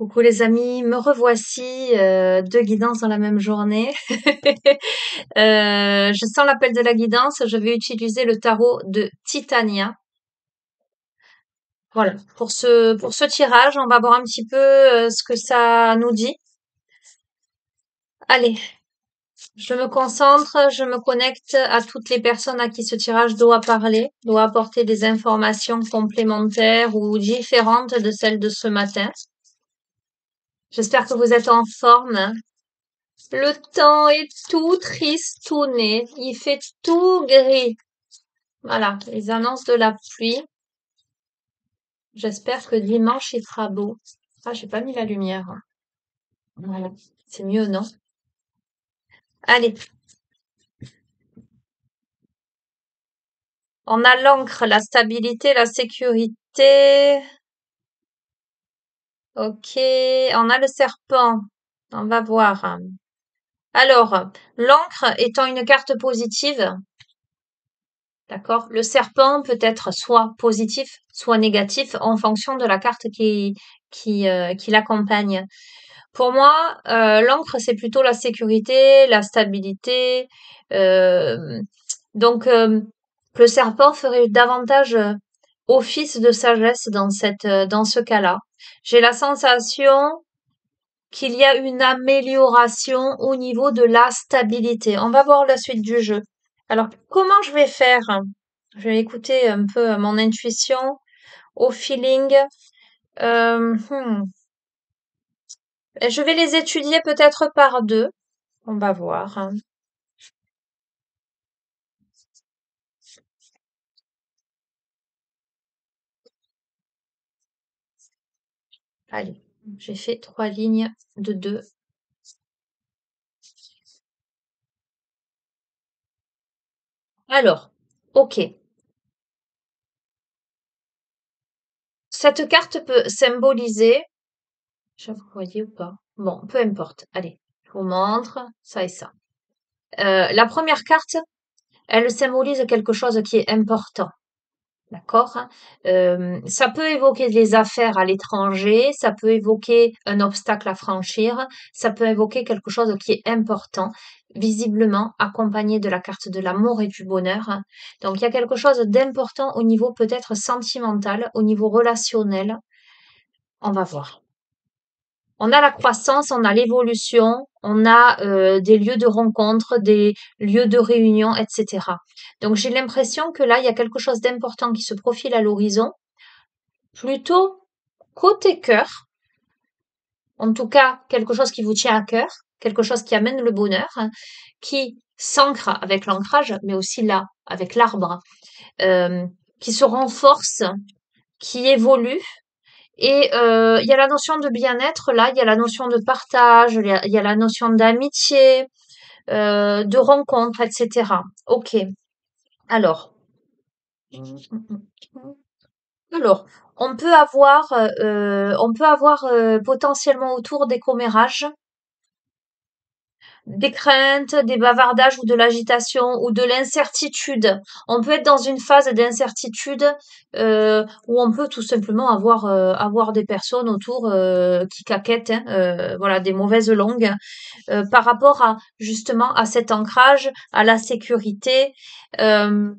Coucou les amis, me revoici, deux guidances dans la même journée. Je sens l'appel de la guidance, je vais utiliser le tarot de Titania. Voilà, pour ce tirage, on va voir un petit peu ce que ça nous dit. Allez, je me concentre, je me connecte à toutes les personnes à qui ce tirage doit parler, doit apporter des informations complémentaires ou différentes de celles de ce matin. J'espère que vous êtes en forme. Le temps est tout tristouné, il fait tout gris. Voilà, ils annoncent de la pluie. J'espère que dimanche il fera beau. Ah, j'ai pas mis la lumière. Voilà, c'est mieux, non? Allez, on a l'encre, la stabilité, la sécurité. Ok, on a le serpent. On va voir. Alors, l'encre étant une carte positive, d'accord? Le serpent peut être soit positif, soit négatif en fonction de la carte qui l'accompagne. Pour moi, l'encre, c'est plutôt la sécurité, la stabilité. euh, donc, le serpent ferait davantage office de sagesse dans ce cas-là. J'ai la sensation qu'il y a une amélioration au niveau de la stabilité. On va voir la suite du jeu. Alors, comment je vais faire? Je vais écouter un peu mon intuition, au feeling. Euh, hmm. Et je vais les étudier peut-être par deux. On va voir, hein. Allez, j'ai fait 3 lignes de 2. Alors, ok. Cette carte peut symboliser, je vous voyez ou pas? Bon, peu importe. Allez, je vous montre ça et ça. La première carte, elle symbolise quelque chose qui est important. D'accord? Ça peut évoquer les affaires à l'étranger, ça peut évoquer un obstacle à franchir, ça peut évoquer quelque chose qui est important, visiblement accompagné de la carte de l'amour et du bonheur. Donc il y a quelque chose d'important au niveau peut-être sentimental, au niveau relationnel. On va voir. On a la croissance, on a l'évolution, on a des lieux de rencontre, des lieux de réunion, etc. Donc j'ai l'impression que là, il y a quelque chose d'important qui se profile à l'horizon, plutôt côté cœur, en tout cas quelque chose qui vous tient à cœur, quelque chose qui amène le bonheur, hein, qui s'ancre avec l'ancrage, mais aussi là, avec l'arbre, euh, qui se renforce, qui évolue. Et il y a la notion de bien-être, là, il y a la notion de partage, il y a la notion d'amitié, de rencontre, etc. Ok. Alors, alors, on peut avoir potentiellement autour des commérages, des craintes, des bavardages ou de l'agitation ou de l'incertitude. On peut être dans une phase d'incertitude où on peut tout simplement avoir des personnes autour qui caquettent, hein, voilà, des mauvaises langues par rapport à justement à cet ancrage, à la sécurité. Euh,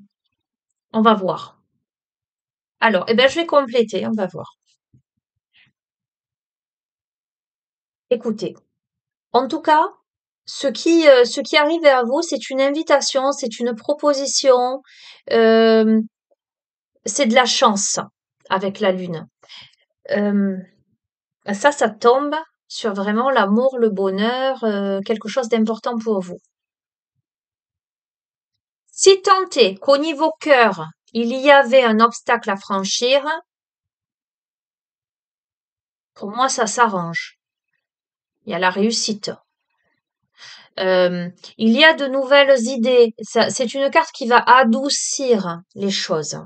on va voir. Alors, eh ben, je vais compléter, on va voir. Écoutez, en tout cas, ce qui arrive vers vous, c'est une invitation, c'est une proposition, euh, c'est de la chance avec la lune. Euh, ça tombe sur vraiment l'amour, le bonheur, quelque chose d'important pour vous. Si tant est qu'au niveau cœur, il y avait un obstacle à franchir, pour moi, ça s'arrange. Il y a la réussite. Il y a de nouvelles idées. C'est une carte qui va adoucir les choses.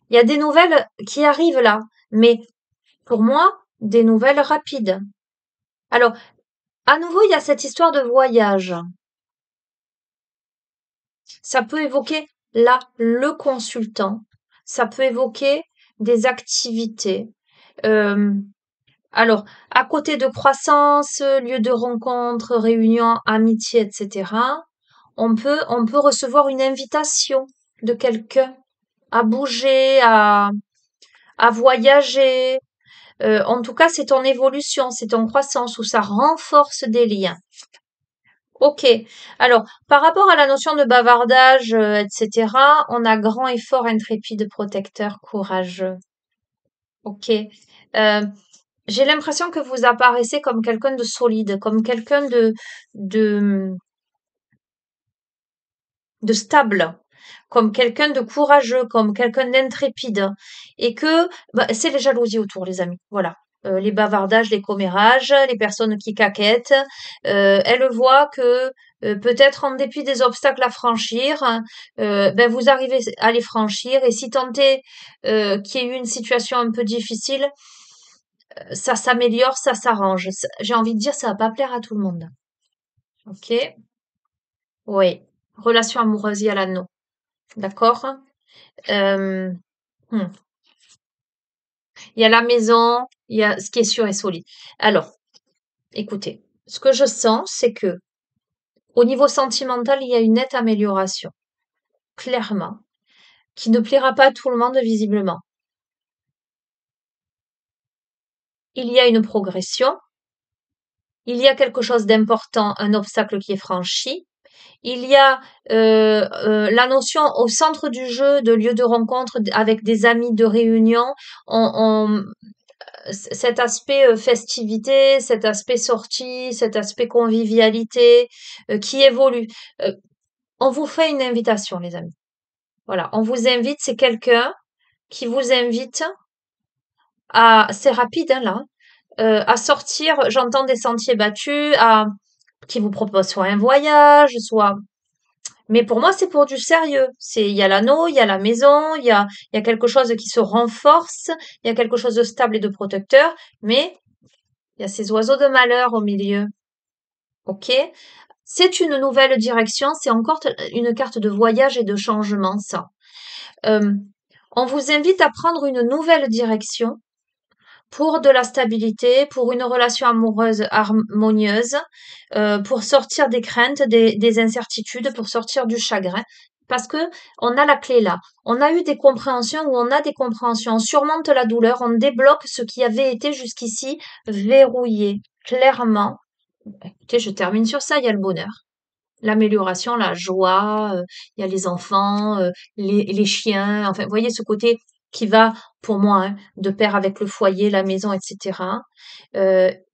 Il y a des nouvelles qui arrivent là, mais pour moi, des nouvelles rapides. Alors, à nouveau, il y a cette histoire de voyage. Ça peut évoquer là le consultant. Ça peut évoquer des activités. Euh, alors, à côté de croissance, lieu de rencontre, réunion, amitié, etc., on peut recevoir une invitation de quelqu'un à bouger, à voyager. En tout cas, c'est ton évolution, c'est ton croissance où ça renforce des liens. Ok. Alors, par rapport à la notion de bavardage, etc., on a grand et fort, intrépide, protecteur, courageux. Ok. Euh, j'ai l'impression que vous apparaissez comme quelqu'un de solide, comme quelqu'un de, de stable, comme quelqu'un de courageux, comme quelqu'un d'intrépide, et que bah, c'est les jalousies autour, les amis. Voilà. Les bavardages, les commérages, les personnes qui caquettent, elles voient que peut-être en dépit des obstacles à franchir, ben vous arrivez à les franchir, et si tant est qu'il y ait eu une situation un peu difficile, ça s'améliore, ça s'arrange. J'ai envie de dire, ça va pas plaire à tout le monde. Ok? Oui. Relation amoureuse, il y a l'anneau. D'accord? Euh, hmm. Il y a la maison, il y a ce qui est sûr et solide. Alors, écoutez, ce que je sens, c'est que au niveau sentimental, il y a une nette amélioration, clairement, qui ne plaira pas à tout le monde visiblement. Il y a une progression, il y a quelque chose d'important, un obstacle qui est franchi. Il y a la notion au centre du jeu de lieu de rencontre avec des amis de réunion. On, cet aspect festivité, cet aspect sortie, cet aspect convivialité qui évolue. Euh, on vous fait une invitation, les amis. Voilà, on vous invite, c'est quelqu'un qui vous invite à, c'est rapide hein, là, à sortir, j'entends des sentiers battus, à qui vous propose soit un voyage, soit mais pour moi, c'est pour du sérieux. Il y a l'anneau, il y a la maison, il y a quelque chose qui se renforce, il y a quelque chose de stable et de protecteur, mais il y a ces oiseaux de malheur au milieu. Ok? C'est une nouvelle direction, c'est encore une carte de voyage et de changement, ça. Euh, on vous invite à prendre une nouvelle direction pour de la stabilité, pour une relation amoureuse harmonieuse, pour sortir des craintes, des incertitudes, pour sortir du chagrin. Parce que on a la clé là. On a eu des compréhensions ou on a des compréhensions. On surmonte la douleur, on débloque ce qui avait été jusqu'ici verrouillé. Clairement, écoutez, je termine sur ça, il y a le bonheur. L'amélioration, la joie, il y a les enfants, les chiens, enfin, vous voyez ce côté qui va, pour moi, hein, de pair avec le foyer, la maison, etc.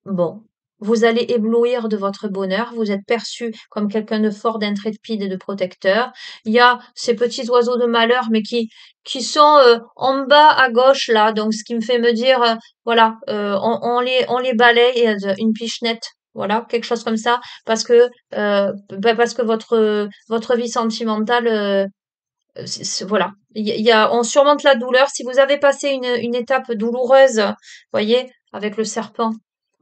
Bon, vous allez éblouir de votre bonheur, vous êtes perçu comme quelqu'un de fort, d'intrépide et de protecteur. Il y a ces petits oiseaux de malheur, mais qui sont en bas à gauche, là, donc ce qui me fait me dire, voilà, on les balaye, une pichenette, voilà, quelque chose comme ça, parce que parce que votre vie sentimentale, voilà, on surmonte la douleur. Si vous avez passé une étape douloureuse, voyez, avec le serpent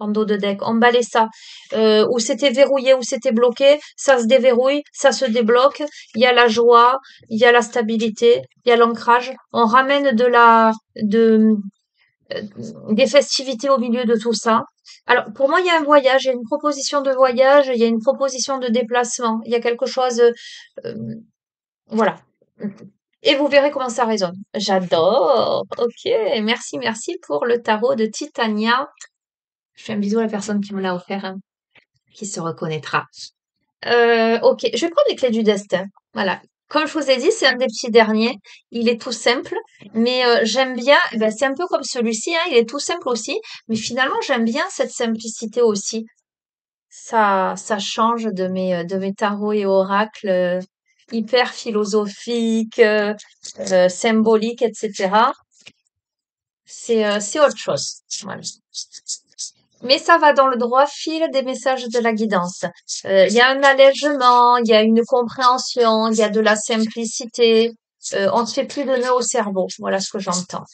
en dos de deck, emballez ça, où c'était verrouillé, où c'était bloqué, ça se déverrouille, ça se débloque. Il y a la joie, il y a la stabilité, il y a l'ancrage. On ramène de euh, des festivités au milieu de tout ça. Alors, pour moi, il y a un voyage, il y a une proposition de voyage, il y a une proposition de déplacement, il y a quelque chose, euh, voilà. Et vous verrez comment ça résonne. J'adore. Ok, merci, merci pour le tarot de Titania. Je fais un bisou à la personne qui me l'a offert, hein, qui se reconnaîtra. Ok, je vais prendre les clés du destin. Voilà. Comme je vous ai dit, c'est un des petits derniers. Il est tout simple, mais j'aime bien. Eh ben, c'est un peu comme celui-ci, hein, il est tout simple aussi, mais finalement j'aime bien cette simplicité aussi. Ça change de mes tarots et oracles hyper philosophiques, symboliques, etc. C'est autre chose. Voilà. Mais ça va dans le droit fil des messages de la guidance. Il y a un allègement, il y a une compréhension, il y a de la simplicité. On ne se fait plus de nœuds au cerveau. Voilà ce que j'entends.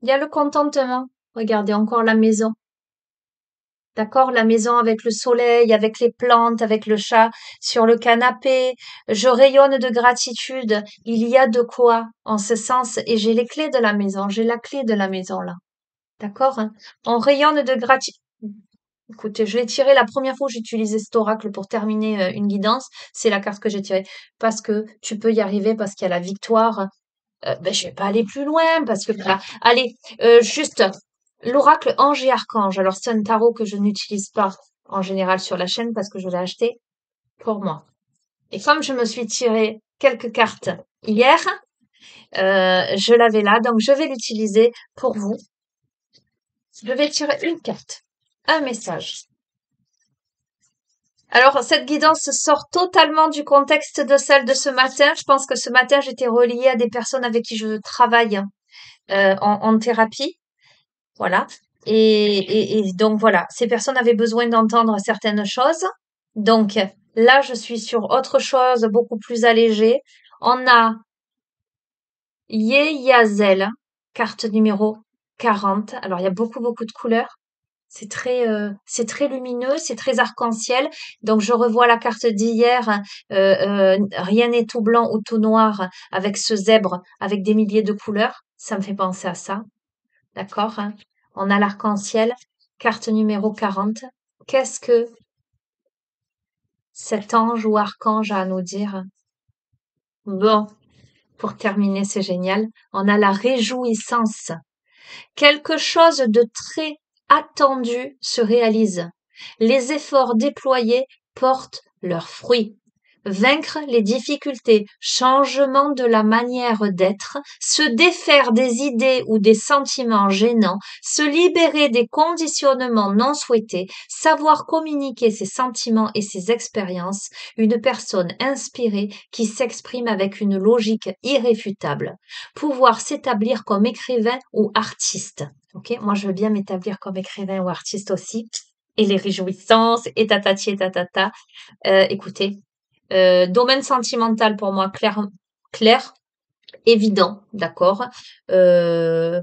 Il y a le contentement. Regardez encore la maison. D'accord? La maison avec le soleil, avec les plantes, avec le chat sur le canapé. Je rayonne de gratitude. Il y a de quoi en ce sens. Et j'ai les clés de la maison. J'ai la clé de la maison là. D'accord? Hein. On rayonne de gratitude. Écoutez, je vais tirer la première fois où j'ai utilisé cet oracle pour terminer une guidance. C'est la carte que j'ai tirée. Parce que tu peux y arriver, parce qu'il y a la victoire. Ben, je vais pas aller plus loin parce que voilà. Allez, juste l'oracle ange et archange. Alors c'est un tarot que je n'utilise pas en général sur la chaîne parce que je l'ai acheté pour moi. Et comme je me suis tiré quelques cartes hier, je l'avais là, donc je vais l'utiliser pour vous. Je vais tirer une carte, un message. Alors, cette guidance sort totalement du contexte de celle de ce matin. Je pense que ce matin, j'étais reliée à des personnes avec qui je travaille en thérapie. Voilà. Et donc voilà, ces personnes avaient besoin d'entendre certaines choses. Donc là, je suis sur autre chose, beaucoup plus allégée. On a Yeyazel, carte numéro 40. Alors il y a beaucoup de couleurs. C'est très lumineux, c'est très arc-en-ciel. Donc je revois la carte d'hier, rien n'est tout blanc ou tout noir, avec ce zèbre, avec des milliers de couleurs. Ça me fait penser à ça. D'accord? Hein. On a l'arc-en-ciel, carte numéro 40. Qu'est-ce que cet ange ou archange a à nous dire? Bon, pour terminer, c'est génial. On a la réjouissance. Quelque chose de très attendu se réalise. Les efforts déployés portent leurs fruits. Vaincre les difficultés, changement de la manière d'être, se défaire des idées ou des sentiments gênants, se libérer des conditionnements non souhaités, savoir communiquer ses sentiments et ses expériences, une personne inspirée qui s'exprime avec une logique irréfutable, pouvoir s'établir comme écrivain ou artiste. Ok, moi je veux bien m'établir comme écrivain ou artiste aussi. Et les réjouissances, et tatati et tatata. Écoutez, domaine sentimental pour moi clair, évident, d'accord. Euh,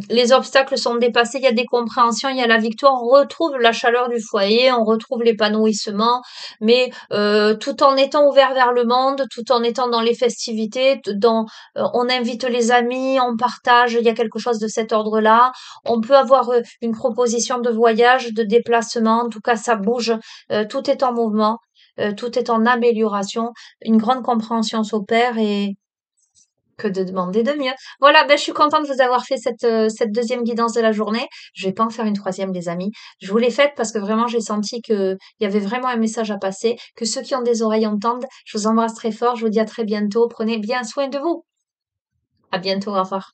les obstacles sont dépassés, il y a des compréhensions, il y a la victoire, on retrouve la chaleur du foyer, on retrouve l'épanouissement, mais tout en étant ouvert vers le monde, tout en étant dans les festivités, on invite les amis, on partage, il y a quelque chose de cet ordre-là. On peut avoir une proposition de voyage, de déplacement, en tout cas ça bouge, tout est en mouvement, tout est en amélioration, une grande compréhension s'opère et que de demander de mieux. Voilà, ben, je suis contente de vous avoir fait cette deuxième guidance de la journée. Je vais pas en faire une troisième, les amis. Je vous l'ai faite parce que vraiment, j'ai senti que il y avait vraiment un message à passer, que ceux qui ont des oreilles entendent. Je vous embrasse très fort. Je vous dis à très bientôt. Prenez bien soin de vous. À bientôt. Au revoir.